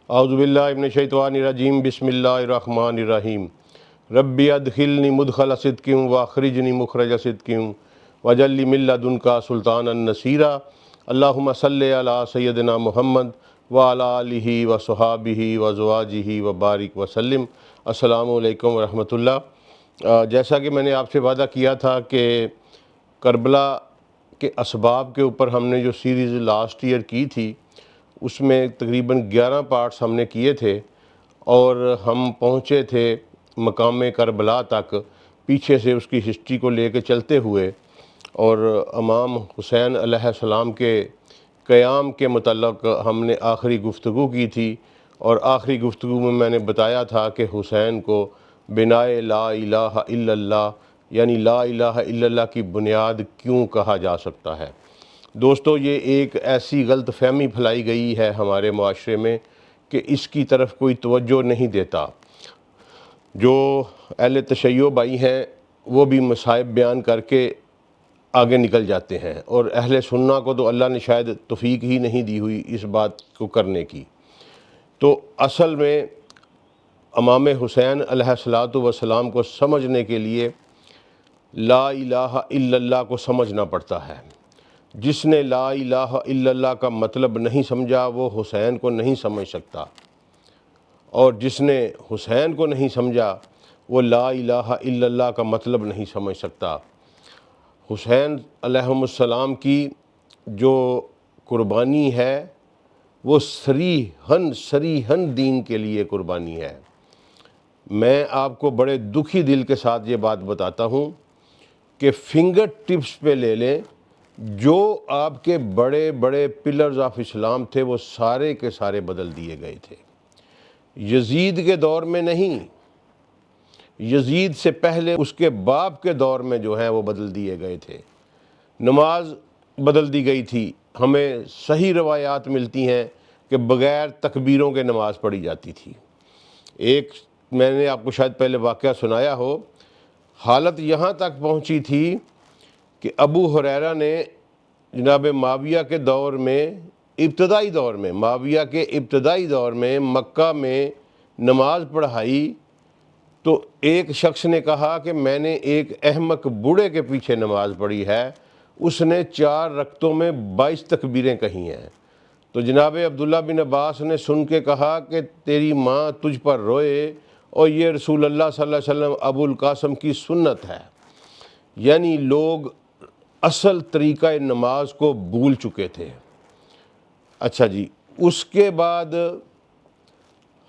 اعوذ باللہ من الشیطان الرجیم بسم اللہ الرحمن الرحیم ربی ادخلنی مدخل صدق واخرجنی مخرج صدق واجعل لی من لدنک سلطانا نصیرا اللہم صلی علی سیدنا محمد وعلی آلہ وصحابہ وازواجہ وبارک وسلم۔ السلام علیکم ورحمۃ اللہ۔ جیسا کہ میں نے آپ سے وعدہ کیا تھا کہ کربلا کے اسباب کے اوپر ہم نے جو سیریز لاسٹ ایئر کی تھی اس میں تقریباً 11 پارٹس ہم نے کیے تھے اور ہم پہنچے تھے مقام کربلا تک پیچھے سے اس کی ہسٹری کو لے کے چلتے ہوئے، اور امام حسین علیہ السلام کے قیام کے متعلق ہم نے آخری گفتگو کی تھی، اور آخری گفتگو میں میں نے بتایا تھا کہ حسین کو بنائے لا الہ الا اللہ یعنی لا الہ الا اللہ کی بنیاد کیوں کہا جا سکتا ہے۔ دوستو، یہ ایک ایسی غلط فہمی پھیلائی گئی ہے ہمارے معاشرے میں کہ اس کی طرف کوئی توجہ نہیں دیتا۔ جو اہل تشیع بھائی ہیں وہ بھی مصائب بیان کر کے آگے نکل جاتے ہیں، اور اہل سنہ کو تو اللہ نے شاید توفیق ہی نہیں دی ہوئی اس بات کو کرنے کی۔ تو اصل میں امام حسین علیہ السلام کو سمجھنے کے لیے لا الہ الا اللہ کو سمجھنا پڑتا ہے۔ جس نے لا الہ الا اللہ کا مطلب نہیں سمجھا وہ حسین کو نہیں سمجھ سکتا، اور جس نے حسین کو نہیں سمجھا وہ لا الہ الا اللہ کا مطلب نہیں سمجھ سکتا۔ حسین علیہ السلام کی جو قربانی ہے وہ صریحاً دین کے لیے قربانی ہے۔ میں آپ کو بڑے دکھی دل کے ساتھ یہ بات بتاتا ہوں کہ فنگر ٹپس پہ لے لیں، جو آپ کے بڑے بڑے پلرز آف اسلام تھے وہ سارے کے سارے بدل دیے گئے تھے۔ یزید کے دور میں نہیں، یزید سے پہلے اس کے باپ کے دور میں جو ہیں وہ بدل دیے گئے تھے۔ نماز بدل دی گئی تھی، ہمیں صحیح روایات ملتی ہیں کہ بغیر تکبیروں کے نماز پڑھی جاتی تھی۔ ایک میں نے آپ کو شاید پہلے واقعہ سنایا ہو، حالت یہاں تک پہنچی تھی کہ ابو ہریرہ نے جناب معاویہ کے دور میں معاویہ کے ابتدائی دور میں مکہ میں نماز پڑھائی، تو ایک شخص نے کہا کہ میں نے ایک احمق بوڑھے کے پیچھے نماز پڑھی ہے، اس نے 4 رکعتوں میں 22 تکبیریں کہی ہیں۔ تو جناب عبداللہ بن عباس نے سن کے کہا کہ تیری ماں تجھ پر روئے، اور یہ رسول اللہ صلی اللہ علیہ وسلم ابو القاسم کی سنت ہے۔ یعنی لوگ اصل طریقہ نماز کو بھول چکے تھے۔ اچھا جی، اس کے بعد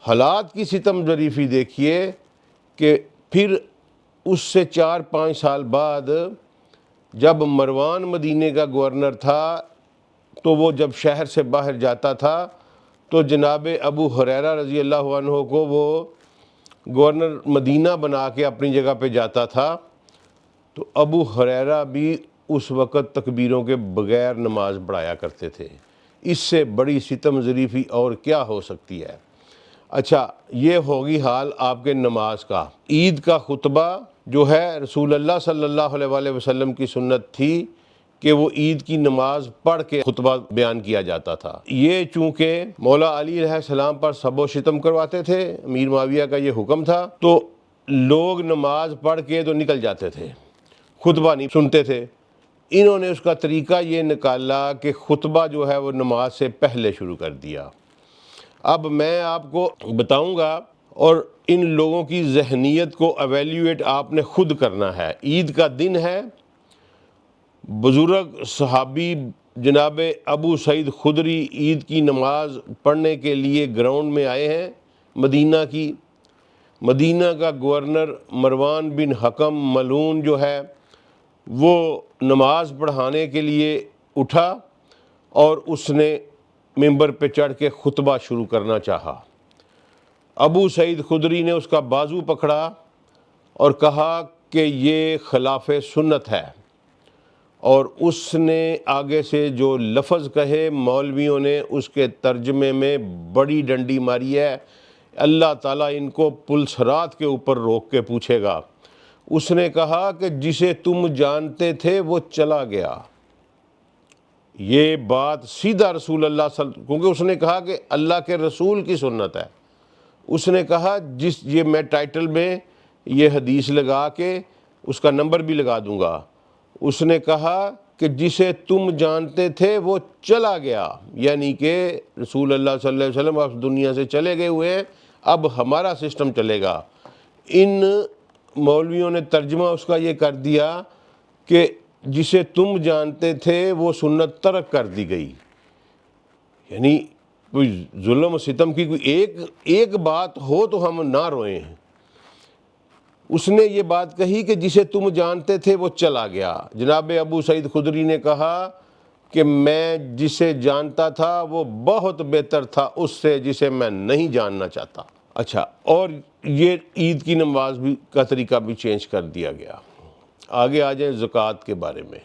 حالات کی ستم ظریفی دیکھیے کہ پھر اس سے 4-5 سال بعد جب مروان مدینے کا گورنر تھا، تو وہ جب شہر سے باہر جاتا تھا تو جناب ابو ہریرہ رضی اللہ عنہ کو وہ گورنر مدینہ بنا کے اپنی جگہ پہ جاتا تھا، تو ابو ہریرہ بھی اس وقت تکبیروں کے بغیر نماز پڑھایا کرتے تھے۔ اس سے بڑی ستم ظریفی اور کیا ہو سکتی ہے؟ اچھا، یہ ہوگی حال آپ کے نماز کا۔ عید کا خطبہ جو ہے رسول اللہ صلی اللہ علیہ وآلہ وسلم کی سنت تھی کہ وہ عید کی نماز پڑھ کے خطبہ بیان کیا جاتا تھا۔ یہ چونکہ مولا علی علیہ السلام پر سب و شتم کرواتے تھے، امیر معاویہ کا یہ حکم تھا، تو لوگ نماز پڑھ کے تو نکل جاتے تھے، خطبہ نہیں سنتے تھے۔ انہوں نے اس کا طریقہ یہ نکالا کہ خطبہ جو ہے وہ نماز سے پہلے شروع کر دیا۔ اب میں آپ کو بتاؤں گا، اور ان لوگوں کی ذہنیت کو ایویلیویٹ آپ نے خود کرنا ہے۔ عید کا دن ہے، بزرگ صحابی جناب ابو سعید خدری عید کی نماز پڑھنے کے لیے گراؤنڈ میں آئے ہیں مدینہ کا گورنر مروان بن حکم ملعون جو ہے وہ نماز پڑھانے کے لیے اٹھا، اور اس نے ممبر پہ چڑھ کے خطبہ شروع کرنا چاہا۔ ابو سعید خدری نے اس کا بازو پکڑا اور کہا کہ یہ خلاف سنت ہے، اور اس نے آگے سے جو لفظ کہے مولویوں نے اس کے ترجمے میں بڑی ڈنڈی ماری ہے، اللہ تعالیٰ ان کو پلسرات کے اوپر روک کے پوچھے گا۔ اس نے کہا کہ جسے تم جانتے تھے وہ چلا گیا، یہ بات سیدھا رسول اللہ کیونکہ اس نے کہا کہ اللہ کے رسول کی سنت ہے، اس نے کہا یہ میں ٹائٹل میں یہ حدیث لگا کے اس کا نمبر بھی لگا دوں گا، اس نے کہا کہ جسے تم جانتے تھے وہ چلا گیا، یعنی کہ رسول اللہ صلی اللہ علیہ وسلم اب دنیا سے چلے گئے ہوئے ہیں، اب ہمارا سسٹم چلے گا۔ ان مولویوں نے ترجمہ اس کا یہ کر دیا کہ جسے تم جانتے تھے وہ سنت ترک کر دی گئی، یعنی کوئی ظلم و ستم کی کوئی ایک بات ہو تو ہم نہ روئیں۔ اس نے یہ بات کہی کہ جسے تم جانتے تھے وہ چلا گیا۔ جناب ابو سعید خدری نے کہا کہ میں جسے جانتا تھا وہ بہت بہتر تھا اس سے جسے میں نہیں جاننا چاہتا۔ اچھا، اور یہ عید کی نماز بھی کا طریقہ بھی چینج کر دیا گیا۔ آگے آ جائیں زکوٰۃ کے بارے میں۔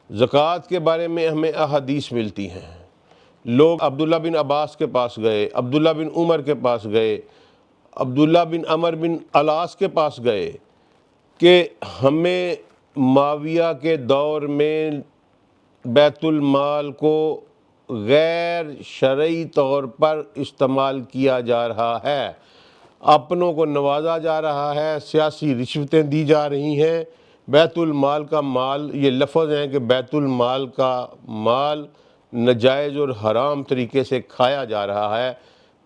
زکوٰۃ کے بارے میں ہمیں احادیث ملتی ہیں۔ لوگ عبداللہ بن عباس کے پاس گئے، عبداللہ بن عمر کے پاس گئے، عبداللہ بن عمر بن العاص کے پاس گئے کہ ہمیں معاویہ کے دور میں بیت المال کو غیر شرعی طور پر استعمال کیا جا رہا ہے، اپنوں کو نوازا جا رہا ہے، سیاسی رشوتیں دی جا رہی ہیں، بیت المال کا مال، یہ لفظ ہیں کہ بیت المال کا مال ناجائز اور حرام طریقے سے کھایا جا رہا ہے،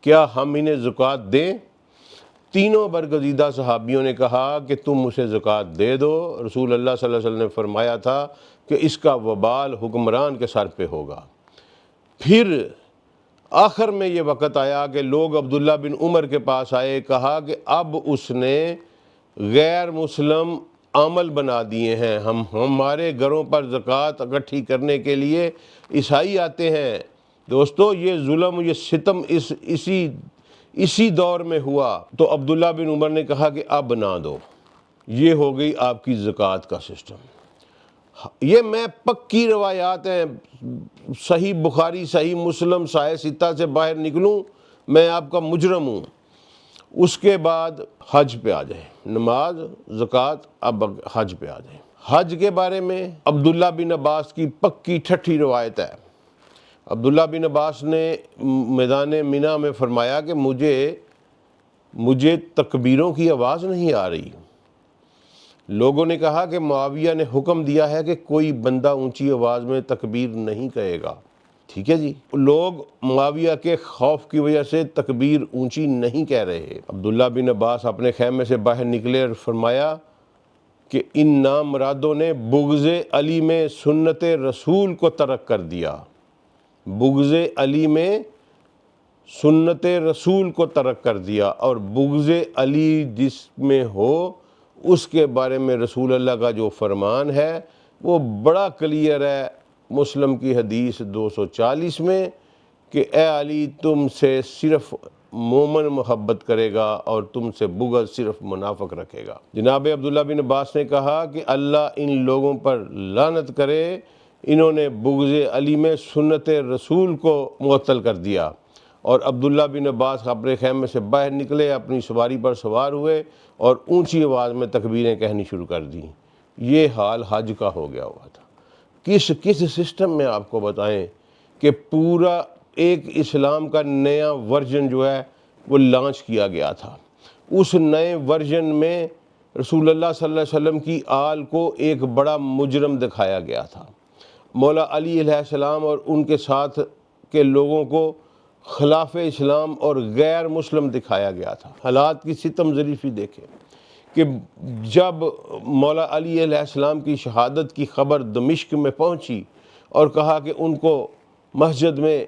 کیا ہم انہیں زکوٰۃ دیں؟ تینوں برگزیدہ صحابیوں نے کہا کہ تم اسے زکوٰۃ دے دو۔ رسول اللہ صلی اللہ علیہ وسلم نے فرمایا تھا کہ اس کا وبال حکمران کے سر پہ ہوگا۔ پھر آخر میں یہ وقت آیا کہ لوگ عبداللہ بن عمر کے پاس آئے، کہا کہ اب اس نے غیر مسلم عمل بنا دیے ہیں، ہمارے گھروں پر زکوٰۃ اکٹھی کرنے کے لیے عیسائی آتے ہیں۔ دوستو، یہ ظلم، یہ ستم اسی دور میں ہوا تو عبداللہ بن عمر نے کہا کہ اب نہ دو۔ یہ ہو گئی آپ کی زکوٰۃ کا سسٹم۔ یہ میں پکی روایات ہیں، صحیح بخاری، صحیح مسلم، صحیح ستہ سے باہر نکلوں میں آپ کا مجرم ہوں۔ اس کے بعد حج پہ آ جائیں، نماز، زکوٰۃ، اب حج پہ آ جائیں۔ حج کے بارے میں عبداللہ بن عباس کی پکی ٹھٹھی روایت ہے۔ عبداللہ بن عباس نے میدان منی میں فرمایا کہ مجھے تکبیروں کی آواز نہیں آ رہی۔ لوگوں نے کہا کہ معاویہ نے حکم دیا ہے کہ کوئی بندہ اونچی آواز میں تکبیر نہیں کہے گا۔ ٹھیک ہے جی، لوگ معاویہ کے خوف کی وجہ سے تکبیر اونچی نہیں کہہ رہے۔ عبداللہ بن عباس اپنے خیمے سے باہر نکلے اور فرمایا کہ ان نامرادوں نے بغض علی میں سنت رسول کو ترک کر دیا، بغض علی میں سنت رسول کو ترک کر دیا، اور بغض علی جس میں ہو اس کے بارے میں رسول اللہ کا جو فرمان ہے وہ بڑا کلیئر ہے، مسلم کی حدیث 240 میں، کہ اے علی تم سے صرف مومن محبت کرے گا اور تم سے بغض صرف منافق رکھے گا۔ جناب عبداللہ بن عباس نے کہا کہ اللہ ان لوگوں پر لعنت کرے، انہوں نے بغض علی میں سنت رسول کو معطل کر دیا۔ اور عبداللہ بن عباس اپنے خیمے سے باہر نکلے، اپنی سواری پر سوار ہوئے اور اونچی آواز میں تکبیریں کہنی شروع کر دیں۔ یہ حال حج کا ہو گیا ہوا تھا۔ کس سسٹم میں آپ کو بتائیں کہ پورا ایک اسلام کا نیا ورژن جو ہے وہ لانچ کیا گیا تھا۔ اس نئے ورژن میں رسول اللہ صلی اللہ علیہ وسلم کی آل کو ایک بڑا مجرم دکھایا گیا تھا۔ مولا علی علیہ السلام اور ان کے ساتھ کے لوگوں کو خلاف اسلام اور غیر مسلم دکھایا گیا تھا۔ حالات کی ستم ظریفی دیکھیں کہ جب مولا علی علیہ السلام کی شہادت کی خبر دمشق میں پہنچی اور کہا کہ ان کو مسجد میں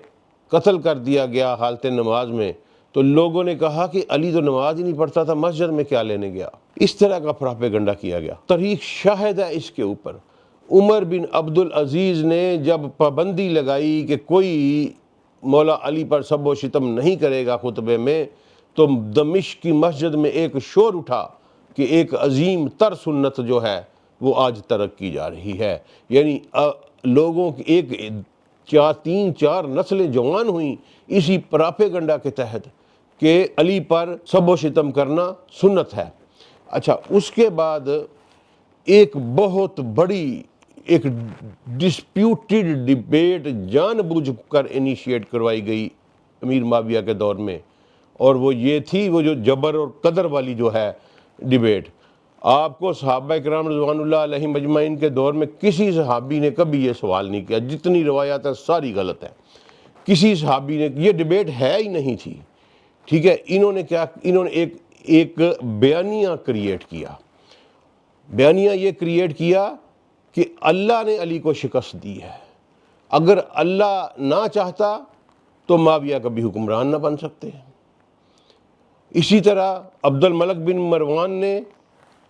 قتل کر دیا گیا حالت نماز میں، تو لوگوں نے کہا کہ علی تو نماز ہی نہیں پڑھتا تھا، مسجد میں کیا لینے گیا؟ اس طرح کا پراپیگنڈا کیا گیا۔ تاریخ شاہد ہے اس کے اوپر۔ عمر بن عبدالعزیز نے جب پابندی لگائی کہ کوئی مولا علی پر سب و شتم نہیں کرے گا خطبے میں، تو دمشق کی مسجد میں ایک شور اٹھا کہ ایک عظیم تر سنت جو ہے وہ آج ترک کی جا رہی ہے۔ یعنی لوگوں کی ایک تین چار نسلیں جوان ہوئیں اسی پراپیگنڈا کے تحت کہ علی پر سب و شتم کرنا سنت ہے۔ اچھا، اس کے بعد ایک بہت بڑی ایک ڈسپیوٹڈ ڈیبیٹ جان بوجھ کر انیشیٹ کروائی گئی امیر معاویہ کے دور میں، اور وہ یہ تھی، وہ جو جبر اور قدر والی جو ہے ڈیبیٹ۔ آپ کو صحابہ کرام رضوان اللہ علیہم اجمعین کے دور میں کسی صحابی نے کبھی یہ سوال نہیں کیا، جتنی روایات ہیں ساری غلط ہیں، کسی صحابی نے یہ ڈیبیٹ ہے ہی نہیں تھی، ٹھیک ہے۔ انہوں نے ایک بیانیہ کریٹ کیا، بیانیہ یہ کریٹ کیا کہ اللہ نے علی کو شکست دی ہے، اگر اللہ نہ چاہتا تو معاویہ کبھی حکمران نہ بن سکتے۔ اسی طرح عبد الملک بن مروان نے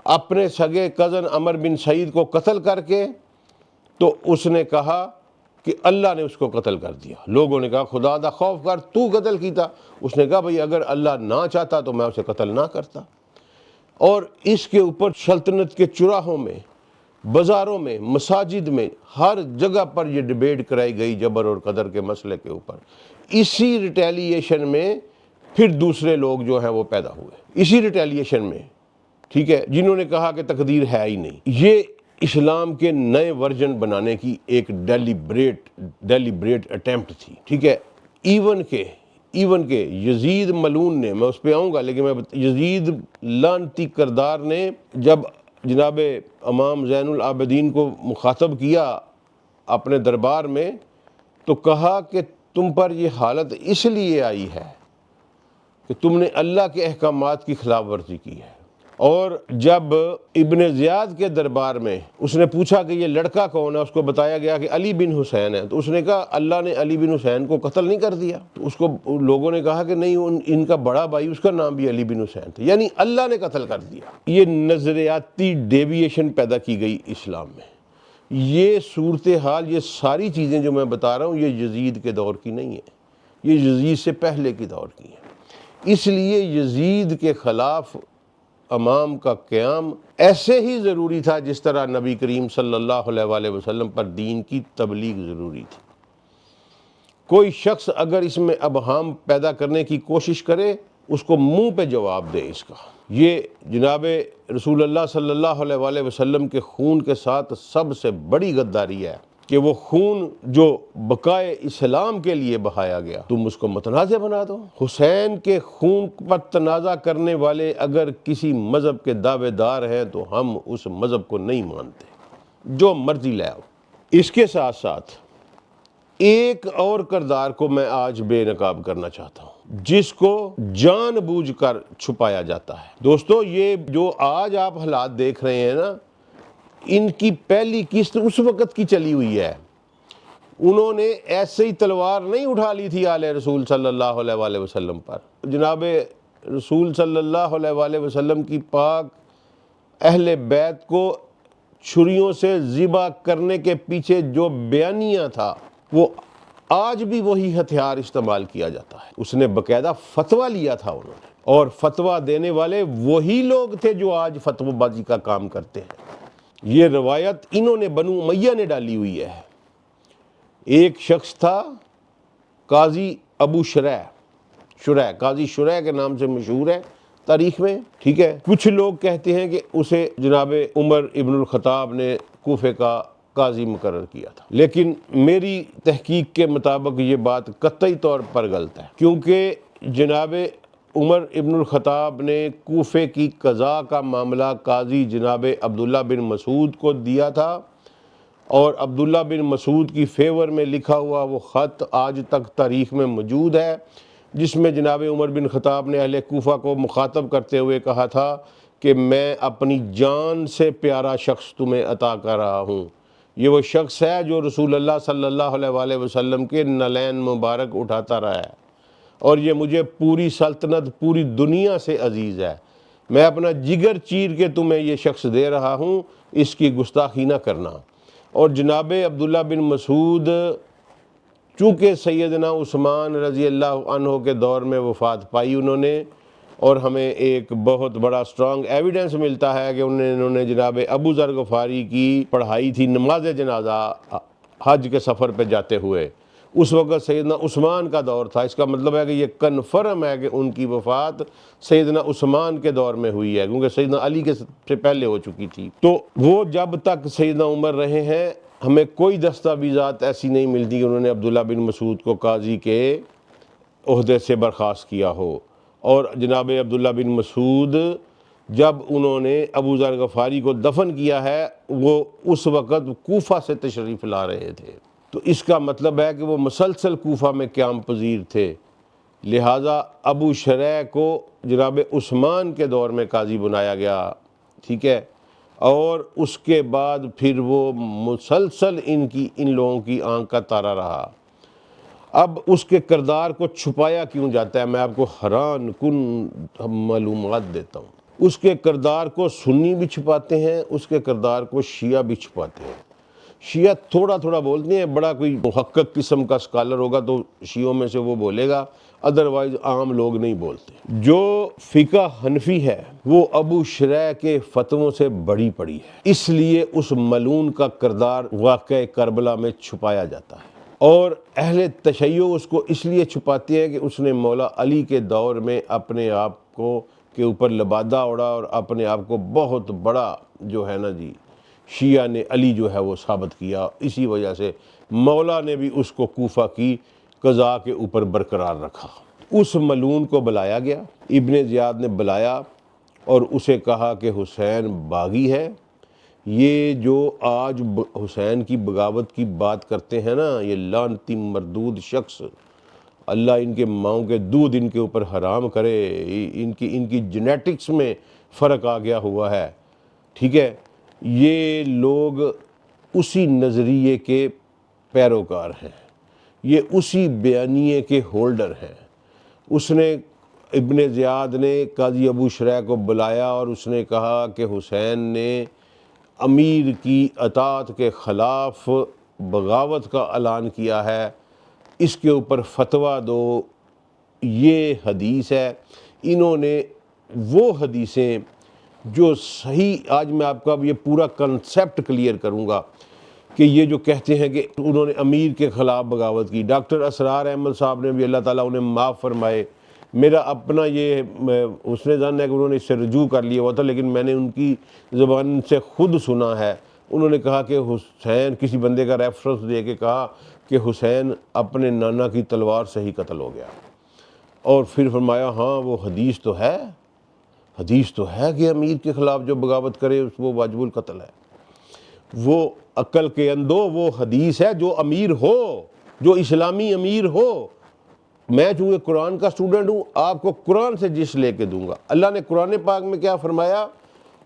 اپنے سگے کزن عمر بن سعید کو قتل کر کے، تو اس نے کہا کہ اللہ نے اس کو قتل کر دیا۔ لوگوں نے کہا خدا دا خوف کر، تو قتل کیتا؟ اس نے کہا بھئی اگر اللہ نہ چاہتا تو میں اسے قتل نہ کرتا۔ اور اس کے اوپر سلطنت کے چراہوں میں، بازاروں میں، مساجد میں، ہر جگہ پر یہ ڈیبیٹ کرائی گئی جبر اور قدر کے مسئلے کے اوپر۔ اسی ریٹیلیشن میں پھر دوسرے لوگ جو ہیں وہ پیدا ہوئے، اسی ریٹیلیشن میں، ٹھیک ہے، جنہوں نے کہا کہ تقدیر ہے ہی نہیں۔ یہ اسلام کے نئے ورژن بنانے کی ایک ڈیلیبریٹ اٹیمپٹ تھی، ٹھیک ہے۔ ایون کہ یزید ملعون نے، میں اس پہ آؤں گا، لیکن یزید لعنتی کردار نے جب جناب امام زین العابدین کو مخاطب کیا اپنے دربار میں، تو کہا کہ تم پر یہ حالت اس لیے آئی ہے کہ تم نے اللہ کے احکامات کی خلاف ورزی کی ہے۔ اور جب ابن زیاد کے دربار میں اس نے پوچھا کہ یہ لڑکا کون ہے، اس کو بتایا گیا کہ علی بن حسین ہے، تو اس نے کہا اللہ نے علی بن حسین کو قتل نہیں کر دیا؟ تو اس کو لوگوں نے کہا کہ نہیں، ان کا بڑا بھائی، اس کا نام بھی علی بن حسین تھا، یعنی اللہ نے قتل کر دیا۔ یہ نظریاتی ڈیویشن پیدا کی گئی اسلام میں۔ یہ صورتحال، یہ ساری چیزیں جو میں بتا رہا ہوں، یہ یزید کے دور کی نہیں ہیں، یہ یزید سے پہلے کی دور کی ہیں۔ اس لیے یزید کے خلاف امام کا قیام ایسے ہی ضروری تھا جس طرح نبی کریم صلی اللہ علیہ وآلہ وسلم پر دین کی تبلیغ ضروری تھی۔ کوئی شخص اگر اس میں ابہام پیدا کرنے کی کوشش کرے، اس کو منہ پہ جواب دے اس کا۔ یہ جناب رسول اللہ صلی اللہ علیہ وآلہ وسلم کے خون کے ساتھ سب سے بڑی غداری ہے کہ وہ خون جو بقائے اسلام کے لیے بہایا گیا، تم اس کو متنازع بنا دو۔ حسین کے خون پر تنازع کرنے والے اگر کسی مذہب کے دعوے دار ہیں تو ہم اس مذہب کو نہیں مانتے، جو مرضی لے آؤ۔ اس کے ساتھ ساتھ ایک اور کردار کو میں آج بے نقاب کرنا چاہتا ہوں، جس کو جان بوجھ کر چھپایا جاتا ہے۔ دوستو، یہ جو آج آپ حالات دیکھ رہے ہیں نا، ان کی پہلی قسط اس وقت کی چلی ہوئی ہے۔ انہوں نے ایسے ہی تلوار نہیں اٹھا لی تھی آل رسول صلی اللہ علیہ وآلہ وسلم پر۔ جناب رسول صلی اللہ علیہ وآلہ وسلم کی پاک اہل بیت کو چھریوں سے ذبح کرنے کے پیچھے جو بیانیہ تھا، وہ آج بھی وہی ہتھیار استعمال کیا جاتا ہے۔ اس نے باقاعدہ فتویٰ لیا تھا انہوں نے، اور فتویٰ دینے والے وہی لوگ تھے جو آج فتوی بازی کا کام کرتے ہیں۔ یہ روایت انہوں نے بنو امیہ نے ڈالی ہوئی ہے۔ ایک شخص تھا قاضی ابو شریح، قاضی شریح کے نام سے مشہور ہے تاریخ میں، ٹھیک ہے۔ کچھ لوگ کہتے ہیں کہ اسے جناب عمر ابن الخطاب نے کوفے کا قاضی مقرر کیا تھا، لیکن میری تحقیق کے مطابق یہ بات قطعی طور پر غلط ہے، کیونکہ جناب عمر ابن الخطاب نے کوفے کی قضاء کا معاملہ قاضی جناب عبداللہ بن مسعود کو دیا تھا، اور عبداللہ بن مسعود کی فیور میں لکھا ہوا وہ خط آج تک تاریخ میں موجود ہے، جس میں جناب عمر بن خطاب نے اہل کوفہ کو مخاطب کرتے ہوئے کہا تھا کہ میں اپنی جان سے پیارا شخص تمہیں عطا کر رہا ہوں۔ یہ وہ شخص ہے جو رسول اللہ صلی اللہ علیہ وآلہ وسلم کے نلین مبارک اٹھاتا رہا ہے، اور یہ مجھے پوری سلطنت، پوری دنیا سے عزیز ہے۔ میں اپنا جگر چیر کے تمہیں یہ شخص دے رہا ہوں، اس کی گستاخی نہ کرنا۔ اور جناب عبداللہ بن مسعود چونکہ سیدنا عثمان رضی اللہ عنہ کے دور میں وفات پائی انہوں نے، اور ہمیں ایک بہت بڑا سٹرانگ ایویڈنس ملتا ہے کہ انہوں نے جناب ابو ذر غفاری کی پڑھائی تھی نماز جنازہ حج کے سفر پہ جاتے ہوئے، اس وقت سیدنا عثمان کا دور تھا۔ اس کا مطلب ہے کہ یہ کنفرم ہے کہ ان کی وفات سیدنا عثمان کے دور میں ہوئی ہے، کیونکہ سیدنا علی کے سے پہلے ہو چکی تھی۔ تو وہ جب تک سیدنا عمر رہے ہیں ہمیں کوئی دستاویزات ایسی نہیں ملتی کہ انہوں نے عبداللہ بن مسعود کو قاضی کے عہدے سے برخاست کیا ہو۔ اور جناب عبداللہ بن مسعود جب انہوں نے ابو ذر غفاری کو دفن کیا ہے وہ اس وقت کوفہ سے تشریف لا رہے تھے، تو اس کا مطلب ہے کہ وہ مسلسل کوفہ میں قیام پذیر تھے، لہٰذا ابو شریح کو جناب عثمان کے دور میں قاضی بنایا گیا، ٹھیک ہے، اور اس کے بعد پھر وہ مسلسل ان لوگوں کی آنکھ کا تارا رہا۔ اب اس کے کردار کو چھپایا کیوں جاتا ہے؟ میں آپ کو حیران کن معلومات دیتا ہوں۔ اس کے کردار کو سنی بھی چھپاتے ہیں، اس کے کردار کو شیعہ بھی چھپاتے ہیں۔ شیعہ تھوڑا تھوڑا بولتے ہیں، بڑا کوئی محقق قسم کا اسکالر ہوگا تو شیعوں میں سے وہ بولے گا، ادروائز عام لوگ نہیں بولتے۔ جو فقہ حنفی ہے وہ ابو شریح کے فتووں سے بڑی پڑی ہے، اس لیے اس ملعون کا کردار واقعہ کربلا میں چھپایا جاتا ہے، اور اہل تشیع اس کو اس لیے چھپاتے ہیں کہ اس نے مولا علی کے دور میں اپنے آپ کو کے اوپر لبادہ اڑا اور اپنے آپ کو بہت بڑا جو ہے نا جی شیعہ نے علی جو ہے وہ ثابت کیا، اسی وجہ سے مولا نے بھی اس کو کوفہ کی قضاء کے اوپر برقرار رکھا۔ اس ملعون کو بلایا گیا، ابن زیاد نے بلایا اور اسے کہا کہ حسین باغی ہے، یہ جو آج حسین کی بغاوت کی بات کرتے ہیں نا، یہ لعنتی مردود شخص، اللہ ان کے ماؤں کے دودھ ان کے اوپر حرام کرے، ان کی جینیٹکس میں فرق آ گیا ہوا ہے، ٹھیک ہے، یہ لوگ اسی نظریے کے پیروکار ہیں، یہ اسی بیانیے کے ہولڈر ہیں۔ اس نے ابن زیاد نے قاضی ابو شریح کو بلایا اور اس نے کہا کہ حسین نے امیر کی اطاعت کے خلاف بغاوت کا اعلان کیا ہے، اس کے اوپر فتویٰ دو، یہ حدیث ہے۔ انہوں نے وہ حدیثیں جو صحیح، آج میں آپ کا یہ پورا کنسیپٹ کلیئر کروں گا کہ یہ جو کہتے ہیں کہ انہوں نے امیر کے خلاف بغاوت کی، ڈاکٹر اسرار احمد صاحب نے بھی اللہ تعالیٰ انہیں معاف فرمائے، میرا اپنا یہ حسن ظن ہے کہ انہوں نے اس سے رجوع کر لیا ہوا تھا، لیکن میں نے ان کی زبان سے خود سنا ہے، انہوں نے کہا کہ حسین، کسی بندے کا ریفرنس دے کے کہا کہ حسین اپنے نانا کی تلوار سے ہی قتل ہو گیا، اور پھر فرمایا ہاں وہ حدیث تو ہے کہ امیر کے خلاف جو بغاوت کرے وہ واجب القتل ہے۔ وہ عقل کے اندھو، وہ حدیث ہے جو امیر ہو، جو اسلامی امیر ہو۔ میں چونکہ قرآن کا اسٹوڈنٹ ہوں، آپ کو قرآن سے جس لے کے دوں گا۔ اللہ نے قرآن پاک میں کیا فرمایا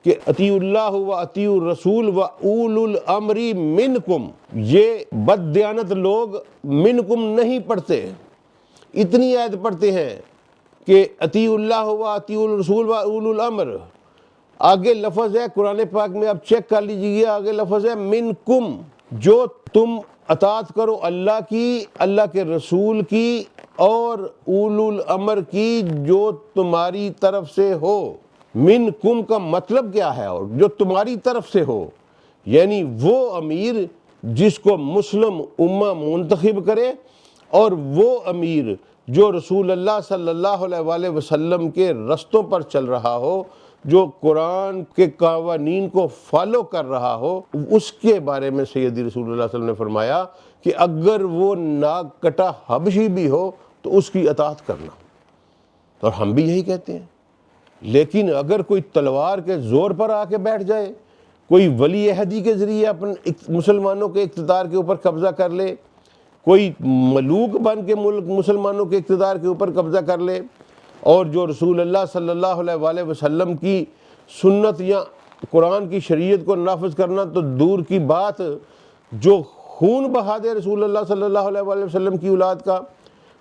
کہ اطیعوا اللہ و اطیعوا الرسول و اولو الامر منکم، یہ بد دیانت لوگ منکم نہیں پڑھتے، اتنی آیت پڑھتے ہیں کہ اطیعوا اللہ و اطیعوا الرسول و اولو الامر، آگے لفظ ہے قرآن پاک میں، آپ چیک کر لیجئے، آگے لفظ ہے منکم، جو تم اطاعت کرو اللہ کی، اللہ کے رسول کی، اور اولو الامر کی جو تمہاری طرف سے ہو۔ منکم کا مطلب کیا ہے؟ اور جو تمہاری طرف سے ہو، یعنی وہ امیر جس کو مسلم امہ منتخب کرے، اور وہ امیر جو رسول اللہ صلی اللہ علیہ وآلہ وسلم کے رستوں پر چل رہا ہو، جو قرآن کے قوانین کو فالو کر رہا ہو، اس کے بارے میں سیدی رسول اللہ صلی اللہ علیہ وسلم نے فرمایا کہ اگر وہ ناک کٹا حبشی بھی ہو تو اس کی اطاعت کرنا، اور ہم بھی یہی کہتے ہیں۔ لیکن اگر کوئی تلوار کے زور پر آ کے بیٹھ جائے، کوئی ولی عہدی کے ذریعے اپنے مسلمانوں کے اقتدار کے اوپر قبضہ کر لے، کوئی ملوک بن کے ملک مسلمانوں کے اقتدار کے اوپر قبضہ کر لے، اور جو رسول اللہ صلی اللہ علیہ وآلہ وسلم کی سنت یا قرآن کی شریعت کو نافذ کرنا تو دور کی بات، جو خون بہا دے رسول اللہ صلی اللہ علیہ وآلہ وسلم کی اولاد کا،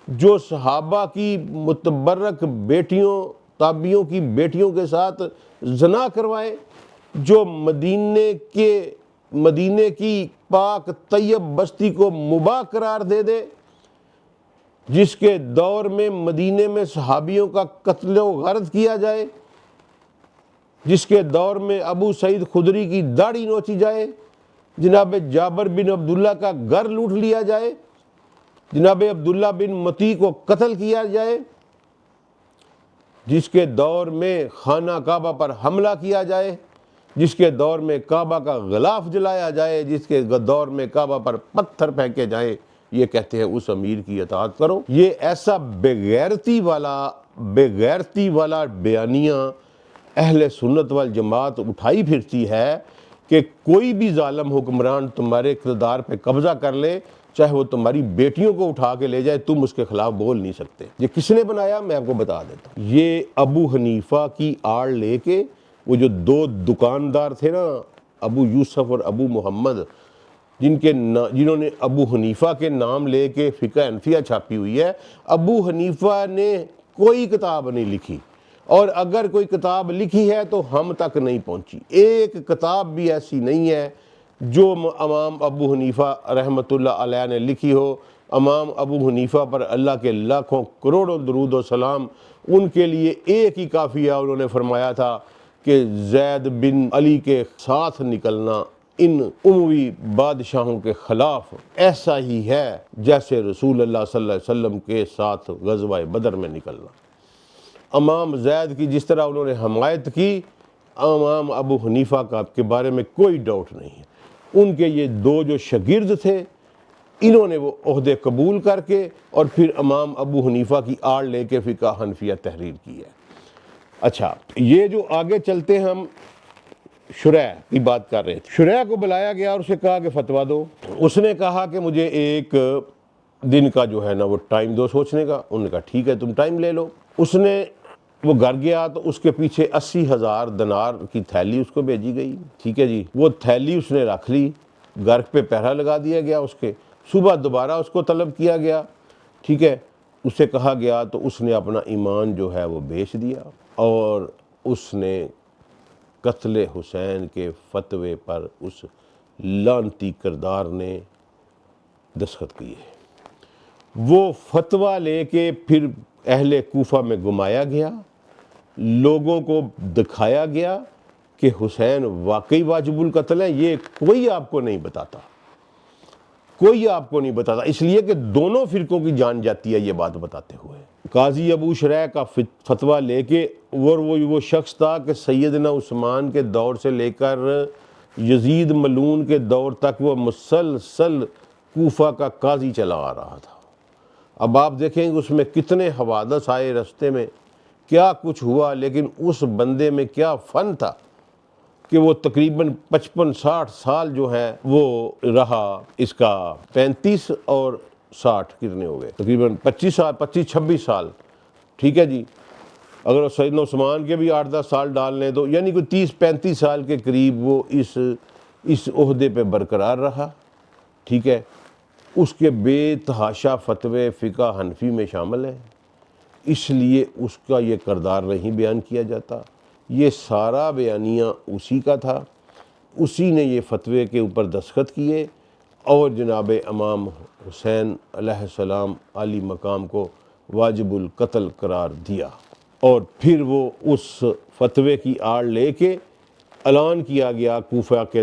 جو صحابہ کی متبرک بیٹیوں، تابعیوں کی بیٹیوں کے ساتھ زنا کروائے، جو مدینے کی پاک طیب بستی کو مباح قرار دے دے، جس کے دور میں مدینے میں صحابیوں کا قتل و غارت کیا جائے، جس کے دور میں ابو سعید خدری کی داڑھی نوچی جائے، جناب جابر بن عبداللہ کا گھر لوٹ لیا جائے، جناب عبداللہ بن مطیع کو قتل کیا جائے، جس کے دور میں خانہ کعبہ پر حملہ کیا جائے، جس کے دور میں کعبہ کا غلاف جلایا جائے، جس کے دور میں کعبہ پر پتھر پھینکے جائیں، یہ کہتے ہیں اس امیر کی اطاعت کرو۔ یہ ایسا بے غیرتی والا بیانیہ اہل سنت والجماعت اٹھائی پھرتی ہے کہ کوئی بھی ظالم حکمران تمہارے اقتدار پہ قبضہ کر لے، چاہے وہ تمہاری بیٹیوں کو اٹھا کے لے جائے، تم اس کے خلاف بول نہیں سکتے۔ یہ کس نے بنایا؟ میں آپ کو بتا دیتا ہوں۔ یہ ابو حنیفہ کی آڑ لے کے، وہ جو دو دکاندار تھے نا، ابو یوسف اور ابو محمد، جنہوں نے ابو حنیفہ کے نام لے کے فقہ حنفیہ چھاپی ہوئی ہے، ابو حنیفہ نے کوئی کتاب نہیں لکھی، اور اگر کوئی کتاب لکھی ہے تو ہم تک نہیں پہنچی۔ ایک کتاب بھی ایسی نہیں ہے جو امام ابو حنیفہ رحمۃ اللہ علیہ نے لکھی ہو۔ امام ابو حنیفہ پر اللہ کے لاکھوں کروڑوں درود و سلام، ان کے لیے ایک ہی کافی ہے۔ انہوں نے فرمایا تھا کہ زید بن علی کے ساتھ نکلنا ان اموی بادشاہوں کے خلاف ایسا ہی ہے جیسے رسول اللہ صلی اللہ علیہ وسلم کے ساتھ غزوہ بدر میں نکلنا۔ امام زید کی جس طرح انہوں نے حمایت کی، امام ابو حنیفہ کے بارے میں کوئی ڈاؤٹ نہیں ہے۔ ان کے یہ دو جو شاگرد تھے، انہوں نے وہ عہدے قبول کر کے اور پھر امام ابو حنیفہ کی آڑ لے کے فقہ حنفیہ تحریر کی ہے۔ اچھا، یہ جو آگے چلتے ہیں، ہم شریح کی بات کر رہے تھے۔ شریح کو بلایا گیا اور اسے کہا کہ فتویٰ دو۔ اس نے کہا کہ مجھے ایک دن کا جو ہے نا وہ ٹائم دو سوچنے کا۔ انہوں نے کہا ٹھیک ہے، تم ٹائم لے لو۔ وہ گھر گیا تو اس کے پیچھے 80,000 دینار کی تھیلی اس کو بھیجی گئی، ٹھیک ہے جی۔ وہ تھیلی اس نے رکھ لی، گھر پہ پہرا لگا دیا گیا اس کے۔ صبح دوبارہ اس کو طلب کیا گیا، ٹھیک ہے، اسے کہا گیا تو اس نے اپنا ایمان جو ہے وہ بیچ دیا، اور اس نے قتل حسین کے فتوے پر اس لعنتی کردار نے دستخط کیے۔ وہ فتویٰ لے کے پھر اہل کوفہ میں گھمایا گیا، لوگوں کو دکھایا گیا کہ حسین واقعی واجب القتل ہے۔ یہ کوئی آپ کو نہیں بتاتا، کوئی آپ کو نہیں بتاتا، اس لیے کہ دونوں فرقوں کی جان جاتی ہے یہ بات بتاتے ہوئے۔ قاضی ابو شریح کا فتویٰ لے کے، اور وہ شخص تھا کہ سیدنا عثمان کے دور سے لے کر یزید ملعون کے دور تک وہ مسلسل کوفہ کا قاضی چلا آ رہا تھا۔ اب آپ دیکھیں کہ اس میں کتنے حوادث آئے رستے میں، کیا کچھ ہوا، لیکن اس بندے میں کیا فن تھا کہ وہ تقریباً 55-60 سال جو ہے وہ رہا۔ اس کا 35 اور 60 کتنے ہو گئے؟ تقریباً 25-26 سال، ٹھیک ہے جی۔ اگر سیدنا عثمان کے بھی 8-10 سال ڈال لیں تو یعنی کوئی 30-35 سال کے قریب وہ اس عہدے پہ برقرار رہا، ٹھیک ہے۔ اس کے بے تحاشا فتوے فقہ حنفی میں شامل ہیں، اس لیے اس کا یہ کردار نہیں بیان کیا جاتا۔ یہ سارا بیانیہ اسی کا تھا، اسی نے یہ فتوے کے اوپر دستخط کیے اور جناب امام حسین علیہ السلام عالی مقام کو واجب القتل قرار دیا، اور پھر وہ اس فتوے کی آڑ لے کے اعلان کیا گیا کوفہ کے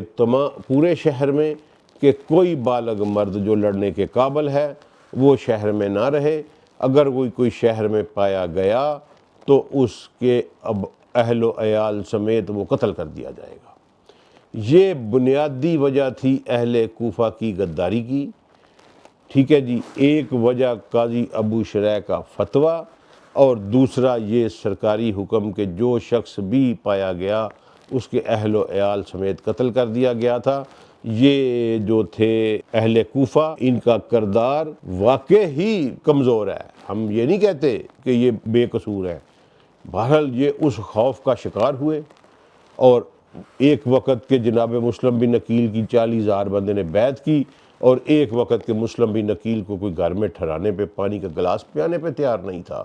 پورے شہر میں کہ کوئی بالغ مرد جو لڑنے کے قابل ہے وہ شہر میں نہ رہے، اگر کوئی شہر میں پایا گیا تو اس کے اہل و عیال سمیت وہ قتل کر دیا جائے گا۔ یہ بنیادی وجہ تھی اہل کوفہ کی غداری کی، ٹھیک ہے جی۔ ایک وجہ قاضی ابو شریح کا فتویٰ، اور دوسرا یہ سرکاری حکم کہ جو شخص بھی پایا گیا اس کے اہل و عیال سمیت قتل کر دیا گیا تھا۔ یہ جو تھے اہل کوفہ، ان کا کردار واقع ہی کمزور ہے، ہم یہ نہیں کہتے کہ یہ بے قصور ہے۔ بہرحال یہ اس خوف کا شکار ہوئے، اور ایک وقت کے جناب مسلم بن عقیل کی 40,000 بندے نے بیعت کی، اور ایک وقت کے مسلم بن عقیل کو کوئی گھر میں ٹھہرانے پہ، پانی کا گلاس پلانے پہ تیار نہیں تھا۔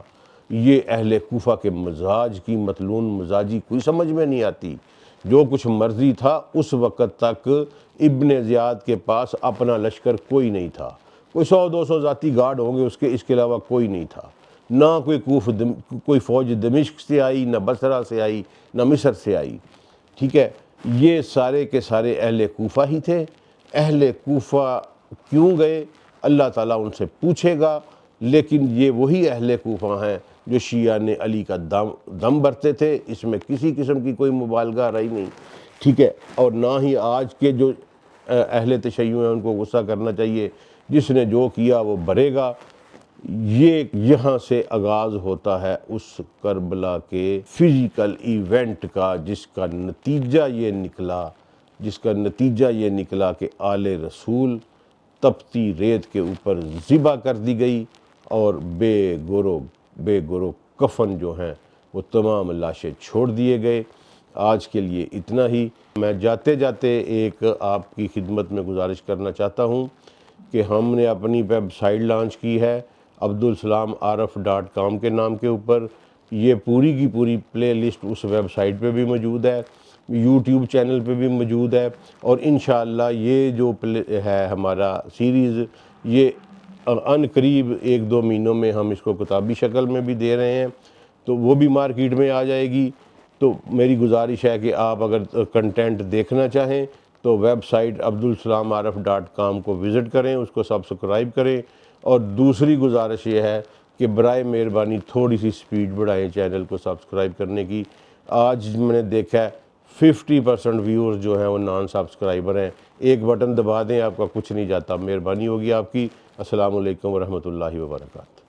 یہ اہل کوفہ کے مزاج کی مطلون مزاجی کوئی سمجھ میں نہیں آتی۔ جو کچھ مرضی تھا اس وقت تک ابن زیاد کے پاس اپنا لشکر کوئی نہیں تھا، کوئی 100-200 ذاتی گارڈ ہوں گے، اس کے علاوہ کوئی نہیں تھا۔ نہ کوئی فوج دمشق سے آئی، نہ بصرہ سے آئی، نہ مصر سے آئی، ٹھیک ہے۔ یہ سارے کے سارے اہل کوفہ ہی تھے۔ اہل کوفہ کیوں گئے اللہ تعالیٰ ان سے پوچھے گا، لیکن یہ وہی اہل کوفہ ہیں جو شیعہ نے علی کا دم برتے تھے، اس میں کسی قسم کی کوئی مبالغہ رہی نہیں، ٹھیک ہے، اور نہ ہی آج کے جو اہل تشیع ہیں ان کو غصہ کرنا چاہیے، جس نے جو کیا وہ بھرے گا۔ یہ یہاں سے آغاز ہوتا ہے اس کربلا کے فزیکل ایونٹ کا، جس کا نتیجہ یہ نکلا کہ آل رسول تپتی ریت کے اوپر ذبح کر دی گئی، اور بے گرو کفن جو ہیں وہ تمام لاشیں چھوڑ دیے گئے۔ آج کے لیے اتنا ہی۔ میں جاتے جاتے ایک آپ کی خدمت میں گزارش کرنا چاہتا ہوں کہ ہم نے اپنی ویب سائٹ لانچ کی ہے عبدالسلامعارف.com کے نام کے اوپر۔ یہ پوری کی پوری پلے لسٹ اس ویب سائٹ پہ بھی موجود ہے، یوٹیوب چینل پہ بھی موجود ہے، اور انشاءاللہ یہ جو ہے ہمارا سیریز، یہ ان قریب 1-2 مہینوں میں ہم اس کو کتابی شکل میں بھی دے رہے ہیں، تو وہ بھی مارکیٹ میں آ جائے گی۔ تو میری گزارش ہے کہ آپ اگر کنٹینٹ دیکھنا چاہیں تو ویب سائٹ عبدالسلامعارف.com کو وزٹ کریں، اس کو سبسکرائب کریں، اور دوسری گزارش یہ ہے کہ برائے مہربانی تھوڑی سی سپیڈ بڑھائیں چینل کو سبسکرائب کرنے کی۔ آج میں نے دیکھا ہے 50% ویورز جو ہیں وہ نان سبسکرائبر ہیں۔ ایک بٹن دبا دیں، آپ کا کچھ نہیں جاتا، مہربانی ہوگی آپ کی۔ السلام علیکم ورحمۃ اللہ وبرکاتہ۔